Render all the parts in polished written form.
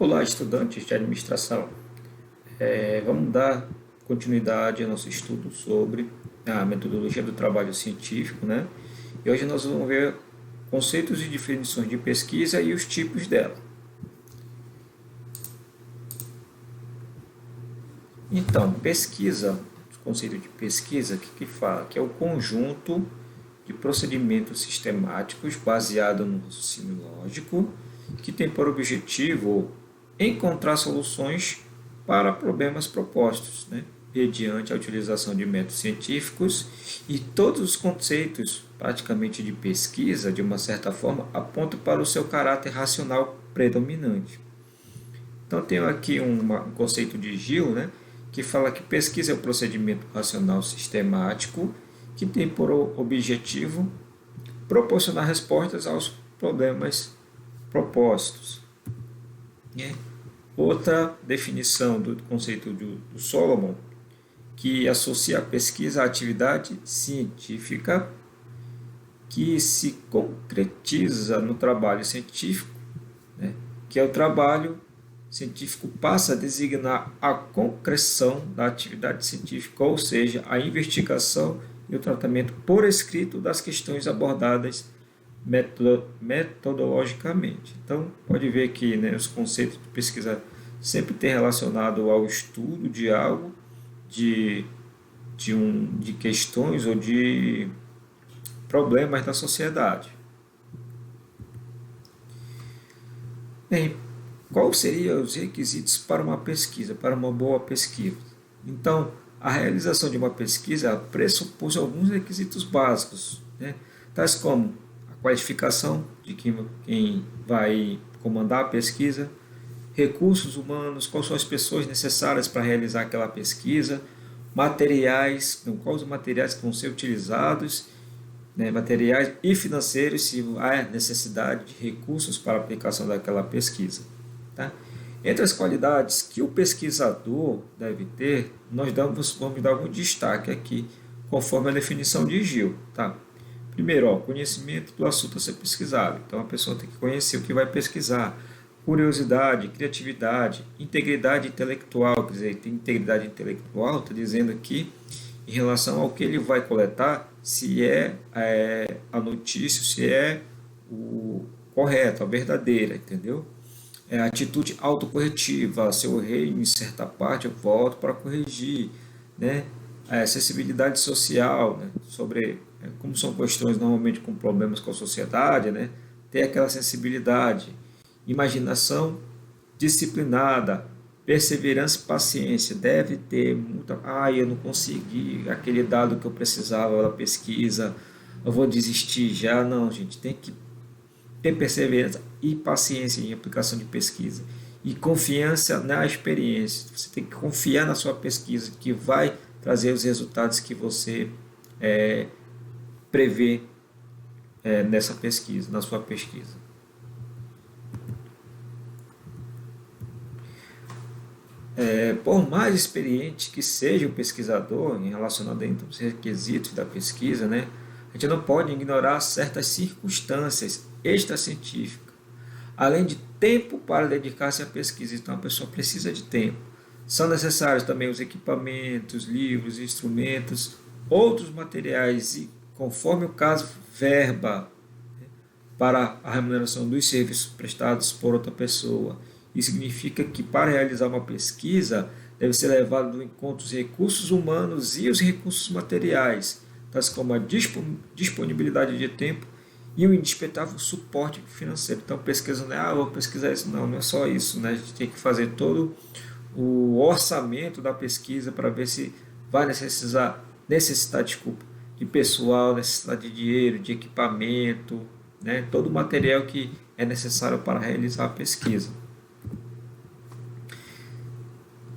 Olá, estudantes de administração. Vamos dar continuidade ao nosso estudo sobre a metodologia do trabalho científico, né? E hoje nós vamos ver conceitos e definições de pesquisa e os tipos dela. Então, pesquisa, o conceito de pesquisa, o que fala? Que é o conjunto de procedimentos sistemáticos baseado no raciocínio lógico, que tem por objetivo encontrar soluções para problemas propostos, né? Mediante a utilização de métodos científicos, e todos os conceitos praticamente de pesquisa, de uma certa forma, apontam para o seu caráter racional predominante. Então, tenho aqui um conceito de Gil, né, que fala que pesquisa é o procedimento racional sistemático que tem por objetivo proporcionar respostas aos problemas propostos. Outra definição do conceito do Solomon, que associa a pesquisa à atividade científica que se concretiza no trabalho científico, né? Que é o trabalho científico passa a designar a concreção da atividade científica, ou seja, a investigação e o tratamento por escrito das questões abordadas metodologicamente. Então, pode ver que, né, os conceitos de pesquisa sempre têm relacionado ao estudo de algo, de questões ou de problemas da sociedade. Bem, quais seriam os requisitos para uma pesquisa, para uma boa pesquisa? Então, a realização de uma pesquisa pressupõe alguns requisitos básicos, né, tais como qualificação de quem vai comandar a pesquisa, recursos humanos, quais são as pessoas necessárias para realizar aquela pesquisa, materiais, quais os materiais que vão ser utilizados, né, materiais e financeiros, se há necessidade de recursos para a aplicação daquela pesquisa. Tá? Entre as qualidades que o pesquisador deve ter, vamos dar algum destaque aqui, conforme a definição de Gil. Tá? Primeiro, conhecimento do assunto a ser pesquisado. Então, a pessoa tem que conhecer o que vai pesquisar. Curiosidade, criatividade, integridade intelectual. Quer dizer, tem integridade intelectual, está dizendo aqui, em relação ao que ele vai coletar, se é a notícia, se é o correto, a verdadeira, entendeu? Atitude autocorretiva, se eu errei em certa parte, eu volto para corrigir, né? Acessibilidade social, né? Sobre como são questões normalmente com problemas com a sociedade, né? Ter aquela sensibilidade, imaginação disciplinada, perseverança e paciência. Deve ter muita. Eu não consegui aquele dado que eu precisava da pesquisa, eu vou desistir já. Não, gente, tem que ter perseverança e paciência em aplicação de pesquisa. E confiança na experiência. Você tem que confiar na sua pesquisa, que vai trazer os resultados que você prevê nessa pesquisa, na sua pesquisa. Por mais experiente que seja o pesquisador em relacionado dentro dos requisitos da pesquisa, né, a gente não pode ignorar certas circunstâncias extracientíficas, além de tempo para dedicar-se à pesquisa. Então a pessoa precisa de tempo. São necessários também os equipamentos, livros, instrumentos, outros materiais e, conforme o caso, verba, né, para a remuneração dos serviços prestados por outra pessoa. Isso significa que, para realizar uma pesquisa, deve ser levado em conta os recursos humanos e os recursos materiais, tais como a disponibilidade de tempo e o indispensável suporte financeiro. Então, pesquisa não é, vou pesquisar isso, não é só isso, né? A gente tem que fazer todo o orçamento da pesquisa para ver se vai necessitar de pessoal, necessitar de dinheiro, de equipamento, né? Todo o material que é necessário para realizar a pesquisa.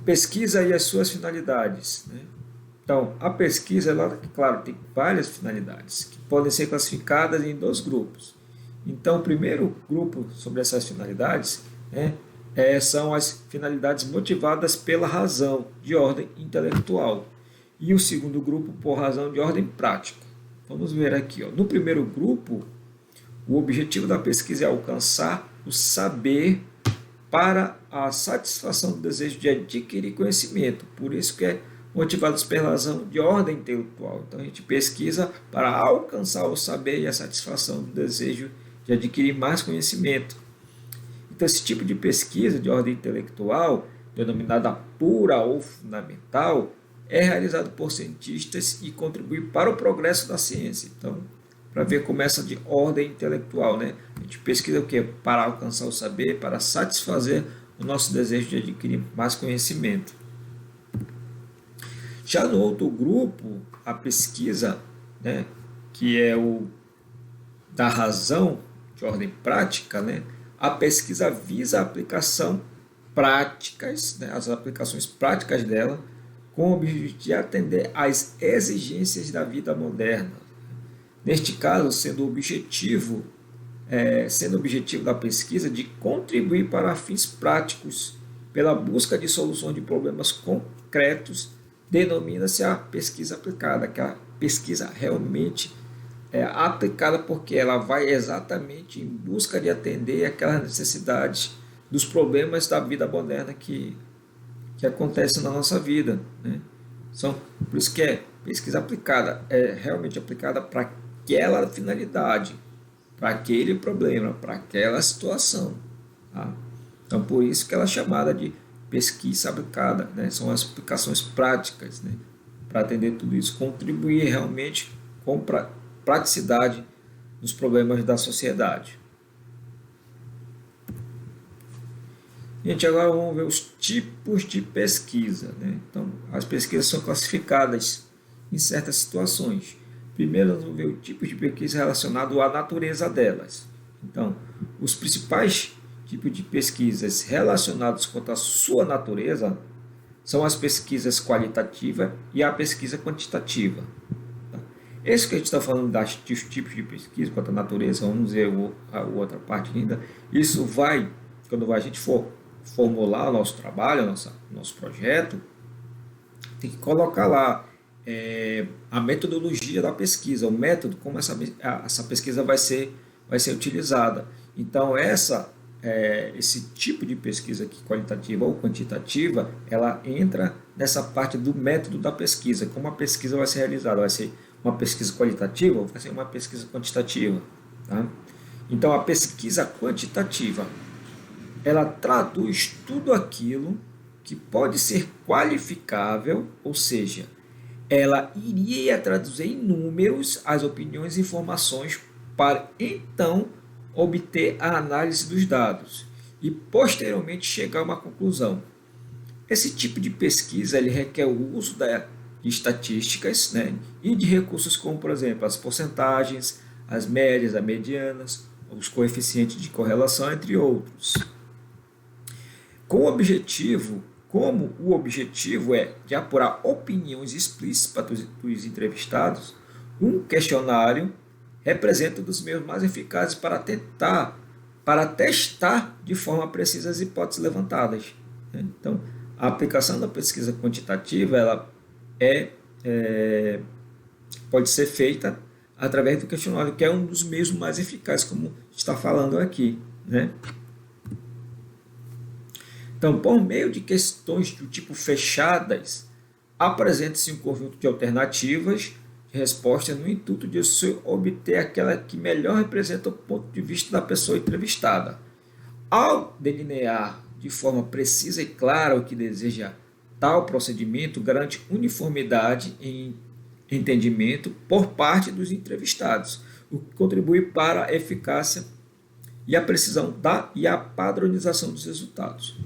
Pesquisa e as suas finalidades, né? Então, a pesquisa, ela, claro, tem várias finalidades, que podem ser classificadas em dois grupos. Então, o primeiro grupo sobre essas finalidades, né, são as finalidades motivadas pela razão de ordem intelectual. E o segundo grupo, por razão de ordem prática. Vamos ver aqui. No primeiro grupo, o objetivo da pesquisa é alcançar o saber para a satisfação do desejo de adquirir conhecimento. Por isso que é motivados pela razão de ordem intelectual. Então a gente pesquisa para alcançar o saber e a satisfação do desejo de adquirir mais conhecimento. Então esse tipo de pesquisa de ordem intelectual, denominada pura ou fundamental, é realizado por cientistas e contribui para o progresso da ciência. Então, para ver como essa de ordem intelectual, né? A gente pesquisa o quê? Para alcançar o saber, para satisfazer o nosso desejo de adquirir mais conhecimento. Já no outro grupo, a pesquisa, né, que é o da razão de ordem prática, né, a pesquisa visa a aplicação práticas, né, as aplicações práticas dela, com o objetivo de atender às exigências da vida moderna. Neste caso, sendo o objetivo da pesquisa de contribuir para fins práticos pela busca de soluções de problemas concretos, denomina-se a pesquisa aplicada, que a pesquisa realmente é aplicada porque ela vai exatamente em busca de atender aquelas necessidades dos problemas da vida moderna que acontecem na nossa vida, né? Por isso que é pesquisa aplicada, é realmente aplicada para aquela finalidade, para aquele problema, para aquela situação. Tá? Então, por isso que ela é chamada de pesquisa aplicada, né? São as aplicações práticas, né? Para atender tudo isso, contribuir realmente com praticidade nos problemas da sociedade. Gente, agora vamos ver os tipos de pesquisa, né? Então, as pesquisas são classificadas em certas situações. Primeiro, vamos ver o tipo de pesquisa relacionado à natureza delas. Então, os principais tipos de pesquisas relacionados quanto à sua natureza são as pesquisas qualitativa e a pesquisa quantitativa. Esse que a gente está falando dos tipos de pesquisa quanto à natureza, vamos ver a outra parte ainda. Isso vai, quando a gente for formular o nosso trabalho, nosso projeto, tem que colocar lá a metodologia da pesquisa, o método, como essa pesquisa vai ser utilizada. Então, esse tipo de pesquisa aqui, qualitativa ou quantitativa, ela entra nessa parte do método da pesquisa, como a pesquisa vai ser realizada, vai ser uma pesquisa qualitativa ou vai ser uma pesquisa quantitativa. Tá? Então, a pesquisa quantitativa, ela traduz tudo aquilo que pode ser qualificável, ou seja, ela iria traduzir em números as opiniões e informações para então obter a análise dos dados e posteriormente chegar a uma conclusão. Esse tipo de pesquisa ele requer o uso de estatísticas, né, e de recursos como, por exemplo, as porcentagens, as médias, as medianas, os coeficientes de correlação, entre outros. Como o objetivo é de apurar opiniões explícitas dos entrevistados, um questionário representa um dos meios mais eficazes para testar de forma precisa as hipóteses levantadas. Então, a aplicação da pesquisa quantitativa ela pode ser feita através do questionário, que é um dos meios mais eficazes, como está falando aqui, né? Então, por meio de questões do tipo fechadas, apresenta-se um conjunto de alternativas de resposta no intuito de se obter aquela que melhor representa o ponto de vista da pessoa entrevistada. Ao delinear de forma precisa e clara o que deseja tal procedimento, garante uniformidade em entendimento por parte dos entrevistados, o que contribui para a eficácia e a precisão e a padronização dos resultados.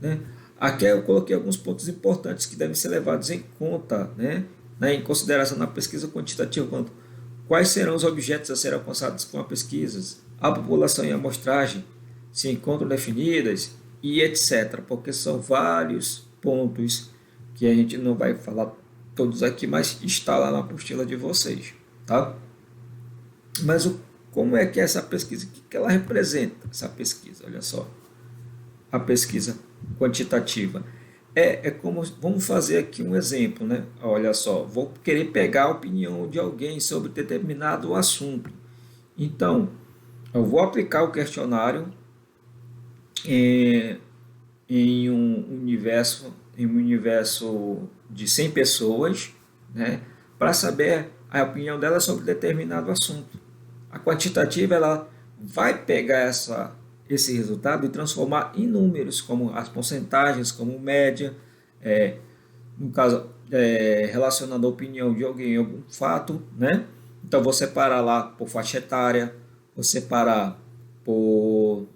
Né? Aqui eu coloquei alguns pontos importantes que devem ser levados em conta, né, em consideração na pesquisa quantitativa, quanto quais serão os objetos a serem alcançados com a pesquisa, a população e a amostragem se encontram definidas e etc. Porque são vários pontos que a gente não vai falar todos aqui, mas está lá na apostila de vocês. Tá? Mas como é que é essa pesquisa? O que ela representa, essa pesquisa? Olha só. A pesquisa quantitativa é como, vamos fazer aqui um exemplo, né? Olha só, vou querer pegar a opinião de alguém sobre determinado assunto. Então, eu vou aplicar o questionário em um universo de 100 pessoas, né, para saber a opinião dela sobre determinado assunto. A quantitativa ela vai pegar esse resultado e transformar em números, como as porcentagens, como média, no caso, relacionando a opinião de alguém a algum fato, né? Então, vou separar lá por faixa etária, vou separar por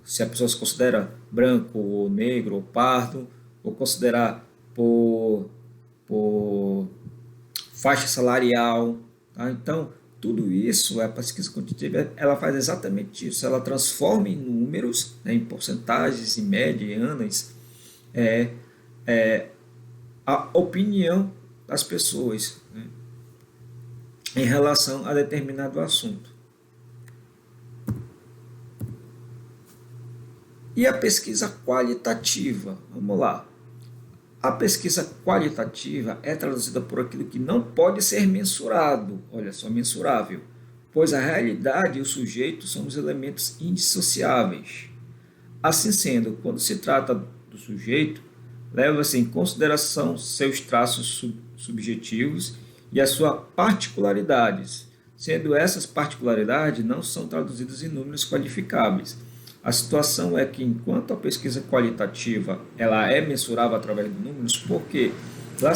se a pessoa se considera branco, ou negro, ou pardo, vou considerar por faixa salarial. Tá? Então, tudo isso, a pesquisa quantitativa, ela faz exatamente isso. Ela transforma em números, né, em porcentagens, em medianas, é, a opinião das pessoas, né, em relação a determinado assunto. E a pesquisa qualitativa? Vamos lá. A pesquisa qualitativa é traduzida por aquilo que não pode ser mensurado, olha só, mensurável, pois a realidade e o sujeito são os elementos indissociáveis. Assim sendo, quando se trata do sujeito, leva-se em consideração seus traços subjetivos e as suas particularidades, sendo essas particularidades não são traduzidas em números qualificáveis. A situação é que, enquanto a pesquisa qualitativa ela é mensurável através de números, porque ela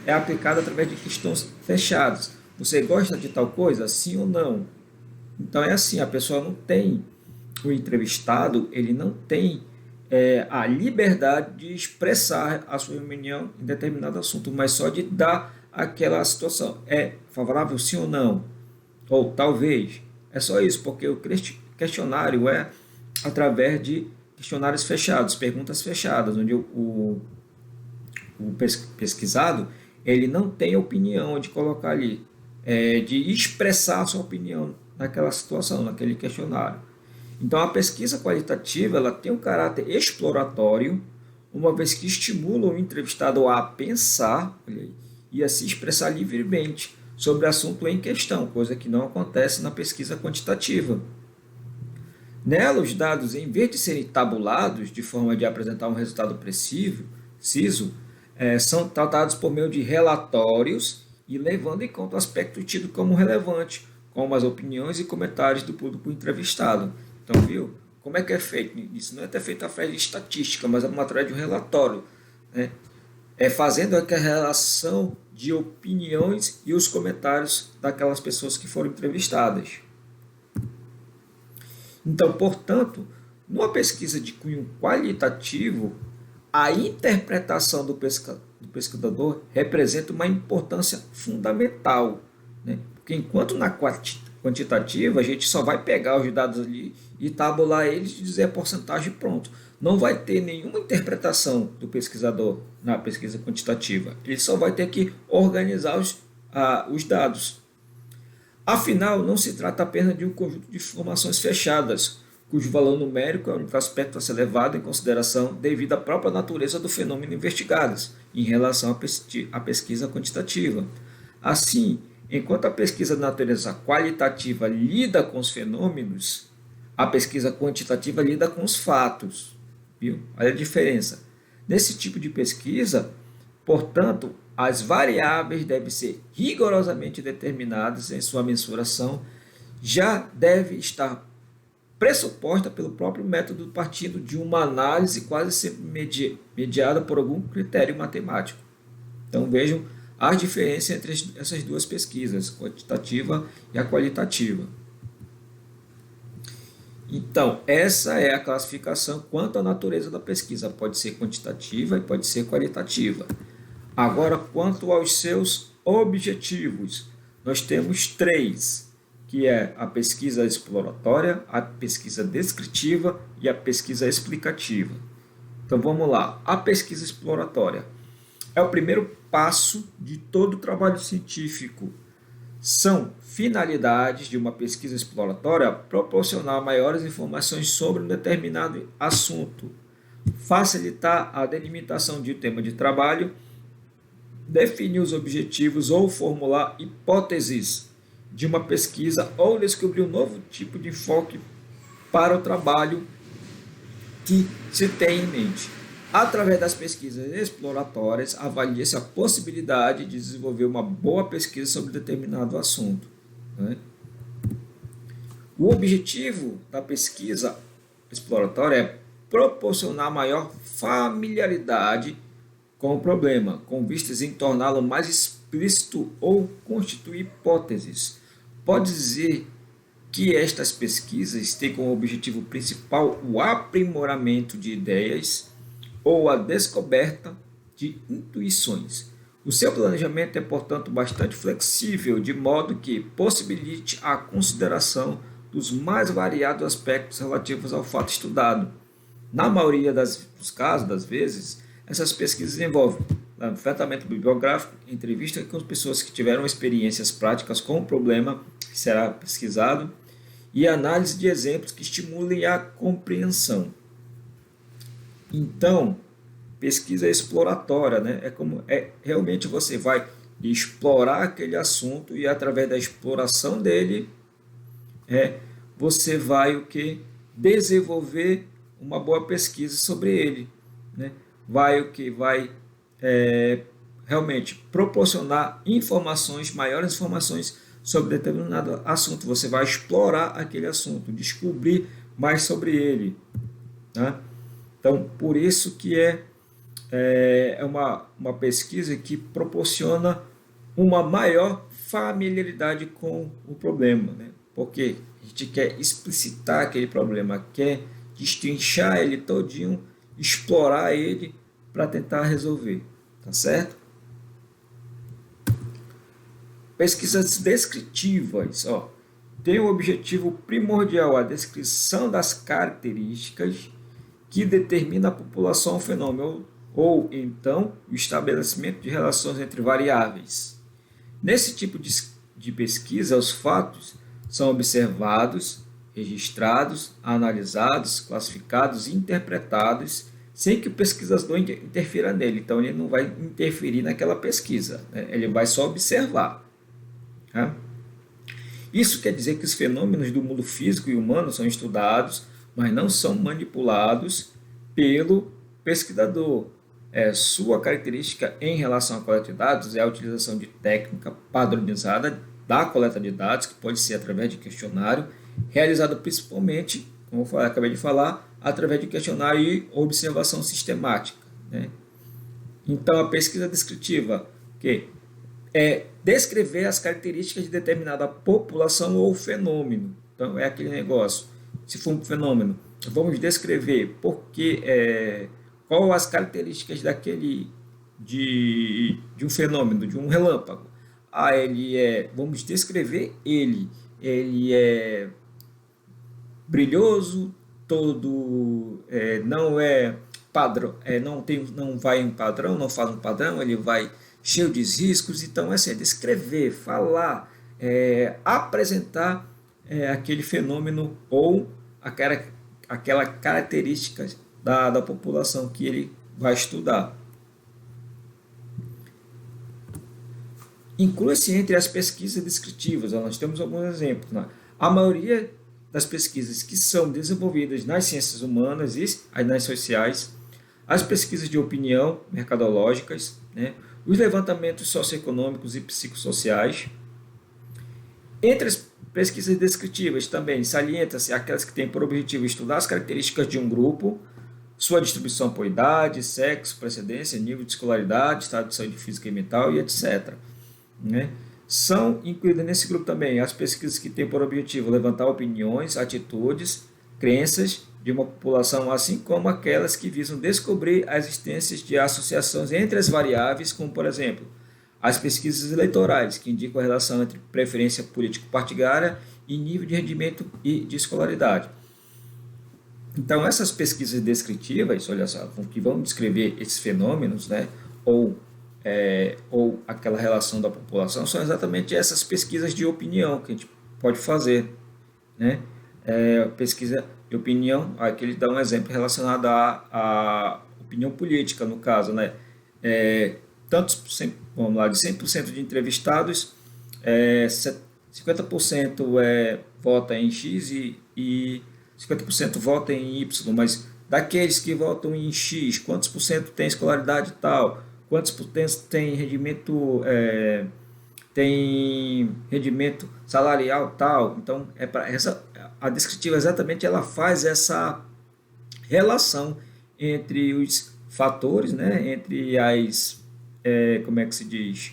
é aplicada através de questões fechadas. Você gosta de tal coisa? Sim ou não? Então é assim, a pessoa não tem, o entrevistado, ele não tem a liberdade de expressar a sua opinião em determinado assunto, mas só de dar aquela situação. É favorável sim ou não? Ou talvez. É só isso, porque o questionário é através de questionários fechados, perguntas fechadas, onde o pesquisado ele não tem opinião de colocar ali, de expressar a sua opinião naquela situação, naquele questionário. Então, a pesquisa qualitativa ela tem um caráter exploratório, uma vez que estimula o entrevistado a pensar, olha aí, e a se expressar livremente sobre o assunto em questão, coisa que não acontece na pesquisa quantitativa. Nela, os dados, em vez de serem tabulados de forma de apresentar um resultado preciso, são tratados por meio de relatórios e levando em conta o aspecto tido como relevante, como as opiniões e comentários do público entrevistado. Então, viu? Como é que é feito? Isso não é feito através de estatística, mas é através de um relatório, né? Fazendo aquela relação de opiniões e os comentários daquelas pessoas que foram entrevistadas. Então, portanto, numa pesquisa de cunho qualitativo, a interpretação do pesquisador representa uma importância fundamental, né? Porque enquanto na quantitativa a gente só vai pegar os dados ali e tabular eles e dizer a porcentagem pronto. Não vai ter nenhuma interpretação do pesquisador na pesquisa quantitativa. Ele só vai ter que organizar os dados. Afinal, não se trata apenas de um conjunto de informações fechadas, cujo valor numérico é o único aspecto a ser levado em consideração devido à própria natureza do fenômeno investigado, em relação à pesquisa quantitativa. Assim, enquanto a pesquisa de natureza qualitativa lida com os fenômenos, a pesquisa quantitativa lida com os fatos. Viu? Olha a diferença. Nesse tipo de pesquisa, portanto, as variáveis devem ser rigorosamente determinadas em sua mensuração, já deve estar pressuposta pelo próprio método partindo de uma análise quase sempre mediada por algum critério matemático. Então vejam as diferenças entre essas duas pesquisas, a quantitativa e a qualitativa. Então, essa é a classificação quanto à natureza da pesquisa. Pode ser quantitativa e pode ser qualitativa. Agora, quanto aos seus objetivos, nós temos 3, que é a pesquisa exploratória, a pesquisa descritiva e a pesquisa explicativa. Então, vamos lá. A pesquisa exploratória é o primeiro passo de todo o trabalho científico. São finalidades de uma pesquisa exploratória proporcionar maiores informações sobre um determinado assunto, facilitar a delimitação de um tema de trabalho, definir os objetivos ou formular hipóteses de uma pesquisa ou descobrir um novo tipo de enfoque para o trabalho que se tem em mente. Através das pesquisas exploratórias, avalia-se a possibilidade de desenvolver uma boa pesquisa sobre determinado assunto, né? O objetivo da pesquisa exploratória é proporcionar maior familiaridade com o problema, com vistas em torná-lo mais explícito ou constituir hipóteses. Pode dizer que estas pesquisas têm como objetivo principal o aprimoramento de ideias ou a descoberta de intuições. O seu planejamento é, portanto, bastante flexível, de modo que possibilite a consideração dos mais variados aspectos relativos ao fato estudado. Na maioria dos casos, das vezes, essas pesquisas envolvem levantamento bibliográfico, entrevista com pessoas que tiveram experiências práticas com o problema que será pesquisado e análise de exemplos que estimulem a compreensão. Então, pesquisa exploratória, né? Realmente você vai explorar aquele assunto e através da exploração dele, você vai o que desenvolver uma boa pesquisa sobre ele, né? Vai realmente proporcionar informações, maiores informações sobre determinado assunto. Você vai explorar aquele assunto, descobrir mais sobre ele, tá? Então, por isso que é uma pesquisa que proporciona uma maior familiaridade com o problema, né? Porque a gente quer explicitar aquele problema, quer destrinchar ele todinho, explorar ele para tentar resolver, tá certo? Pesquisas descritivas, tem o objetivo primordial a descrição das características que determina a população ao fenômeno, ou então o estabelecimento de relações entre variáveis. Nesse tipo de pesquisa, os fatos são observados, registrados, analisados, classificados e interpretados sem que o pesquisador interfira nele. Então, ele não vai interferir naquela pesquisa, né? Ele vai só observar. Tá? Isso quer dizer que os fenômenos do mundo físico e humano são estudados, mas não são manipulados pelo pesquisador. Sua característica em relação à coleta de dados é a utilização de técnica padronizada da coleta de dados, que pode ser através de questionário, realizado principalmente, como eu acabei de falar, através de questionário e observação sistemática, né? Então, a pesquisa descritiva, que é descrever as características de determinada população ou fenômeno. Então, é aquele negócio. Se for um fenômeno, vamos descrever qual as características de um fenômeno, de um relâmpago. Vamos descrever ele é brilhoso, todo não é padrão, não vai em padrão, não faz um padrão, ele vai cheio de riscos. Então, descrever, falar, apresentar aquele fenômeno ou aquela característica da população que ele vai estudar. Inclui-se entre as pesquisas descritivas, nós temos alguns exemplos, né? A maioria das pesquisas que são desenvolvidas nas ciências humanas e nas sociais, as pesquisas de opinião mercadológicas, né? Os levantamentos socioeconômicos e psicossociais. Entre as pesquisas descritivas também salienta-se aquelas que têm por objetivo estudar as características de um grupo, sua distribuição por idade, sexo, precedência, nível de escolaridade, estado de saúde física e mental e etc., né? São incluídas nesse grupo também as pesquisas que têm por objetivo levantar opiniões, atitudes, crenças de uma população, assim como aquelas que visam descobrir a existência de associações entre as variáveis, como, por exemplo, as pesquisas eleitorais, que indicam a relação entre preferência político-partidária e nível de rendimento e de escolaridade. Então, essas pesquisas descritivas, olha só, que vão descrever esses fenômenos, né, ou aquela relação da população, são exatamente essas pesquisas de opinião que a gente pode fazer, né? Pesquisa de opinião, aqui ele dá um exemplo relacionado à opinião política, no caso, né? Vamos lá, de 100% de entrevistados, 50% vota em X e 50% vota em Y, mas daqueles que votam em X, quantos por cento tem escolaridade tal, quantos por cento tem rendimento salarial tal. Então, a descritiva exatamente ela faz essa relação entre os fatores, né, entre como é que se diz,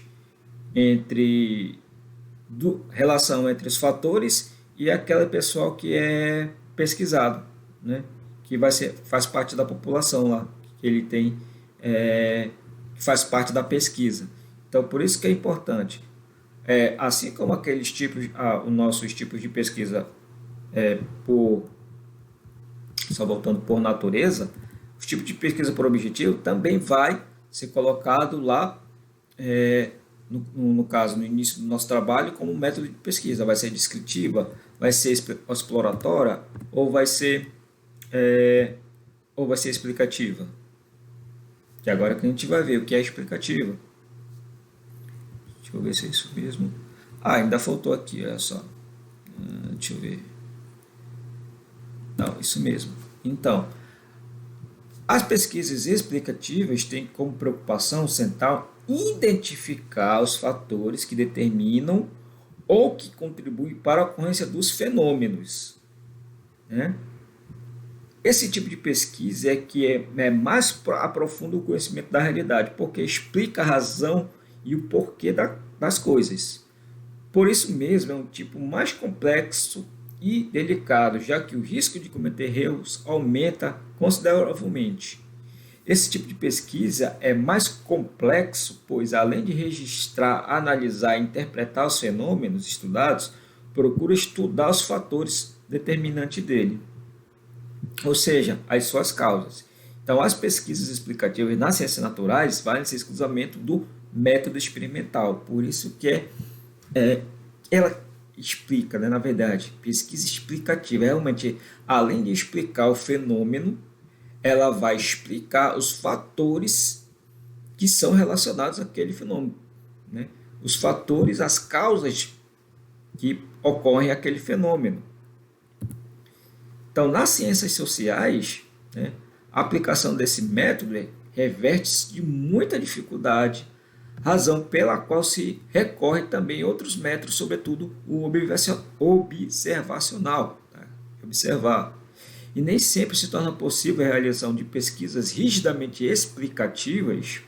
relação entre os fatores e aquele pessoal que é pesquisado, né, que faz parte da população lá, que ele tem, que faz parte da pesquisa. Então, por isso que é importante. Assim como aqueles tipos, os nossos tipos de pesquisa, só voltando por natureza, os tipos de pesquisa por objetivo também vai ser colocado lá, no caso, no início do nosso trabalho, como método de pesquisa. Vai ser descritiva, vai ser exploratória ou vai ser explicativa. Que agora que a gente vai ver o que é explicativa. Deixa eu ver se é isso mesmo. Ainda faltou aqui, olha só. Deixa eu ver. Não, isso mesmo. Então, as pesquisas explicativas têm como preocupação central identificar os fatores que determinam ou que contribuem para a ocorrência dos fenômenos, né? Esse tipo de pesquisa mais aprofunda o conhecimento da realidade, porque explica a razão e o porquê das coisas. Por isso mesmo, é um tipo mais complexo e delicado, já que o risco de cometer erros aumenta consideravelmente. Esse tipo de pesquisa é mais complexo, pois além de registrar, analisar e interpretar os fenômenos estudados, procura estudar os fatores determinantes dele, ou seja, as suas causas. Então, as pesquisas explicativas nas ciências naturais valem-se exclusivamente do método experimental, por isso que ela explica, né, na verdade, pesquisa explicativa, realmente, além de explicar o fenômeno, ela vai explicar os fatores que são relacionados àquele fenômeno, né? Os fatores, as causas que ocorrem àquele fenômeno. Então, nas ciências sociais, né, a aplicação desse método reverte-se de muita dificuldade, razão pela qual se recorre também a outros métodos, sobretudo o observacional, tá? Observar. E nem sempre se torna possível a realização de pesquisas rigidamente explicativas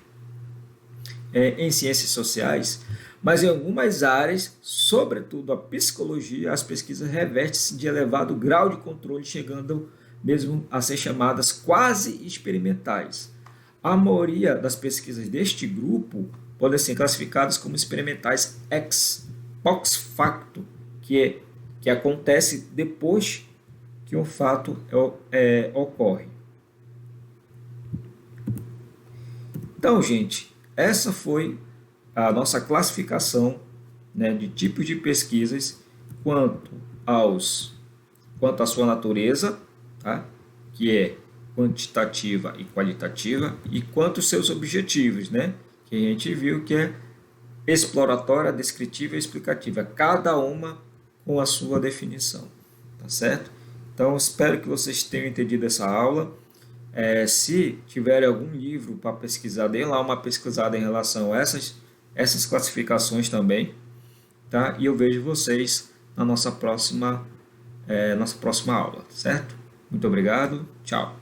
em ciências sociais, mas em algumas áreas, sobretudo a psicologia, as pesquisas revertem-se de elevado grau de controle, chegando mesmo a ser chamadas quase experimentais. A maioria das pesquisas deste grupo podem ser classificadas como experimentais ex post facto, que acontece depois que um fato ocorre. Então, gente, essa foi a nossa classificação, né, de tipos de pesquisas quanto à sua natureza, tá? Que é quantitativa e qualitativa, e quanto aos seus objetivos, né? Que a gente viu que é exploratória, descritiva e explicativa, cada uma com a sua definição, tá certo? Então, espero que vocês tenham entendido essa aula. Se tiverem algum livro para pesquisar, deem lá uma pesquisada em relação a essas classificações também, tá? E eu vejo vocês na nossa próxima aula, certo? Muito obrigado, tchau.